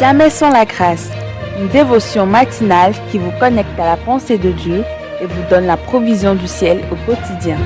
Jamais sans la grâce, une dévotion matinale qui vous connecte à la pensée de Dieu et vous donne la provision du ciel au quotidien.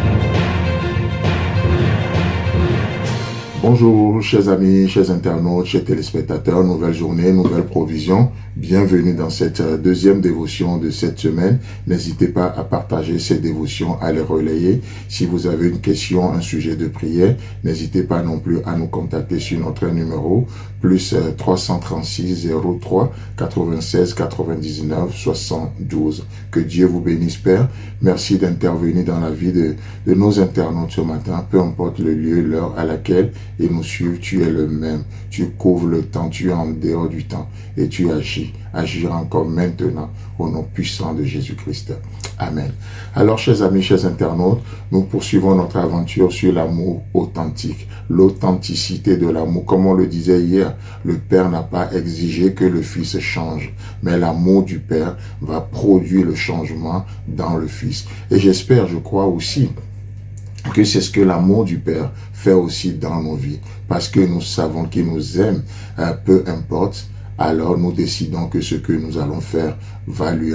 Bonjour, chers amis, chers internautes, chers téléspectateurs, nouvelle journée, nouvelle provision. Bienvenue dans cette deuxième dévotion de cette semaine. N'hésitez pas à partager ces dévotions, à les relayer. Si vous avez une question, un sujet de prière, n'hésitez pas non plus à nous contacter sur notre numéro plus 336 03 96 99 72. Que Dieu vous bénisse, Père. Merci d'intervenir dans la vie de nos internautes ce matin, peu importe le lieu, l'heure à laquelle ils nous suivent, tu es le même. Tu couvres le temps, tu es en dehors du temps et tu agis. Agiras encore maintenant au nom puissant de Jésus-Christ. Amen. Alors, chers amis, chers internautes, nous poursuivons notre aventure sur l'amour authentique, l'authenticité de l'amour. Comme on le disait hier, le Père n'a pas exigé que le Fils change, mais l'amour du Père va produire le changement dans le Fils. Et j'espère, je crois aussi, que c'est ce que l'amour du Père fait aussi dans nos vies, parce que nous savons qu'il nous aime, peu importe. Alors nous décidons que ce que nous allons faire va lui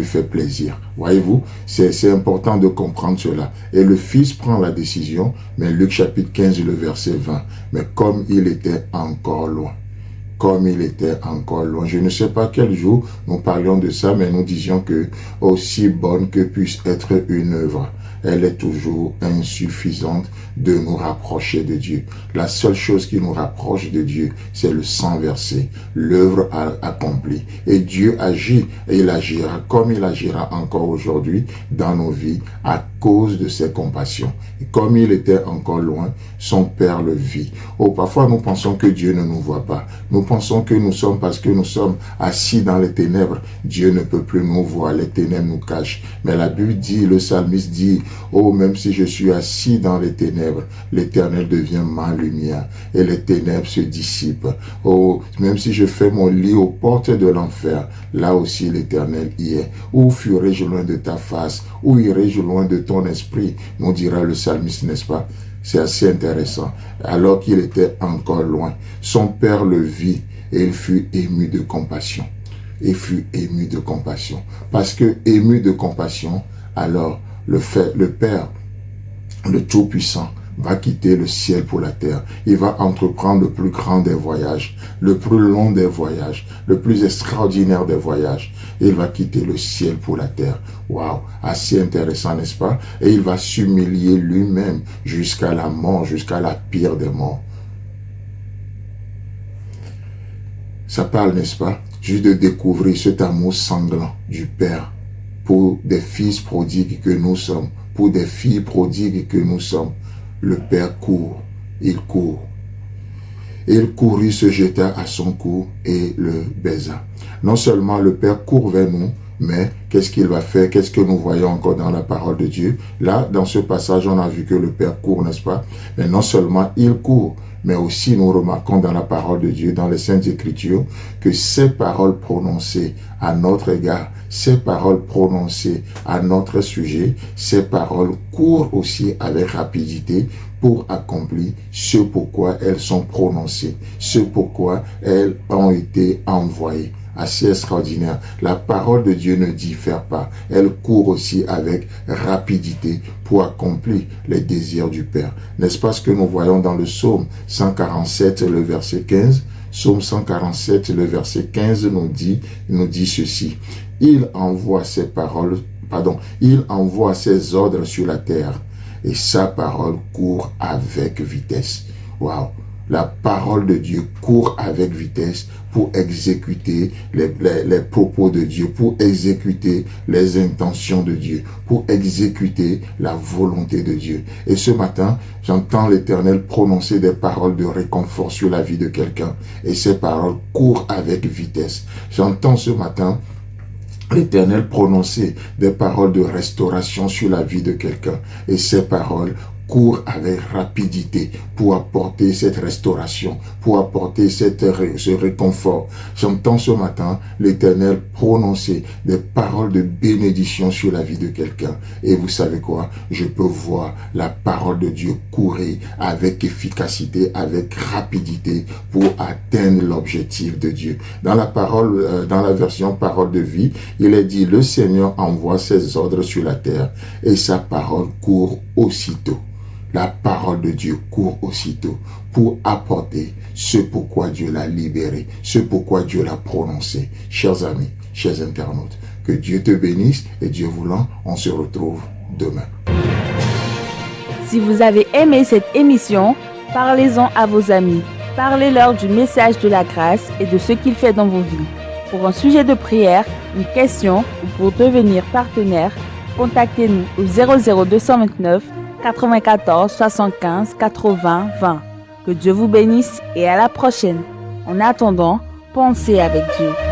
faire plaisir. Voyez-vous, c'est important de comprendre cela. Et le Fils prend la décision, mais Luc chapitre 15, le verset 20. Mais comme il était encore loin, je ne sais pas quel jour nous parlions de ça, mais nous disions que aussi bonne que puisse être une œuvre, elle est toujours insuffisante de nous rapprocher de Dieu. La seule chose qui nous rapproche de Dieu, c'est le sang versé, l'œuvre accomplie. Et Dieu agit, et il agira comme il agira encore aujourd'hui dans nos vies à cause de ses compassions. Et comme il était encore loin, son Père le vit. Oh, parfois nous pensons que Dieu ne nous voit pas. Nous pensons que parce que nous sommes assis dans les ténèbres, Dieu ne peut plus nous voir, les ténèbres nous cachent. Mais la Bible dit, le psalmiste dit, oh, même si je suis assis dans les ténèbres, l'Éternel devient ma lumière et les ténèbres se dissipent. Oh, même si je fais mon lit aux portes de l'enfer, là aussi l'Éternel y est. Où fuirai-je loin de ta face? Où irai-je loin de ton esprit? Nous dira le psalmiste, n'est-ce pas? C'est assez intéressant. Alors qu'il était encore loin, son Père le vit et il fut ému de compassion. Parce que ému de compassion, alors le Père, le Tout-Puissant, va quitter le ciel pour la terre. Il va entreprendre le plus grand des voyages, le plus long des voyages, le plus extraordinaire des voyages. Il va quitter le ciel pour la terre. Waouh, assez intéressant, n'est-ce pas? Et il va s'humilier lui-même jusqu'à la mort, jusqu'à la pire des morts. Ça parle, n'est-ce pas? Juste de découvrir cet amour sanglant du Père pour des fils prodigues que nous sommes, pour des filles prodigues que nous sommes. Le Père court, il court. Et il courut, se jeta à son cou et le baisa. Non seulement le Père court vers nous, mais qu'est-ce qu'il va faire? Qu'est-ce que nous voyons encore dans la parole de Dieu? Là, dans ce passage, on a vu que le Père court, n'est-ce pas? Mais non seulement il court, mais aussi nous remarquons dans la parole de Dieu, dans les Saintes Écritures, que ces paroles prononcées à notre égard, ces paroles prononcées à notre sujet, ces paroles courent aussi avec rapidité pour accomplir ce pourquoi elles sont prononcées, ce pourquoi elles ont été envoyées. Assez extraordinaire. La parole de Dieu ne diffère pas. Elle court aussi avec rapidité pour accomplir les désirs du Père. N'est-ce pas ce que nous voyons dans le psaume 147, le verset 15? Psaume 147, le verset 15 nous dit ceci. Il envoie ses ordres sur la terre et sa parole court avec vitesse. Waouh! La parole de Dieu court avec vitesse pour exécuter les propos de Dieu, pour exécuter les intentions de Dieu, pour exécuter la volonté de Dieu. Et ce matin, j'entends l'Éternel prononcer des paroles de réconfort sur la vie de quelqu'un. Et ces paroles courent avec vitesse. J'entends ce matin l'Éternel prononcer des paroles de restauration sur la vie de quelqu'un. Et ces paroles court avec rapidité pour apporter cette restauration, pour apporter ce réconfort. J'entends ce matin l'Éternel prononcer des paroles de bénédiction sur la vie de quelqu'un. Et vous savez quoi? Je peux voir la parole de Dieu courir avec efficacité, avec rapidité pour atteindre l'objectif de Dieu. Dans la parole, dans la version parole de vie, il est dit, le Seigneur envoie ses ordres sur la terre et sa parole court aussitôt. La parole de Dieu court aussitôt pour apporter ce pourquoi Dieu l'a libéré, ce pourquoi Dieu l'a prononcé. Chers amis, chers internautes, que Dieu te bénisse et Dieu voulant, on se retrouve demain. Si vous avez aimé cette émission, parlez-en à vos amis. Parlez-leur du message de la grâce et de ce qu'il fait dans vos vies. Pour un sujet de prière, une question ou pour devenir partenaire, contactez-nous au 00229 94 75 80 20. Que Dieu vous bénisse et à la prochaine. En attendant, pensez avec Dieu.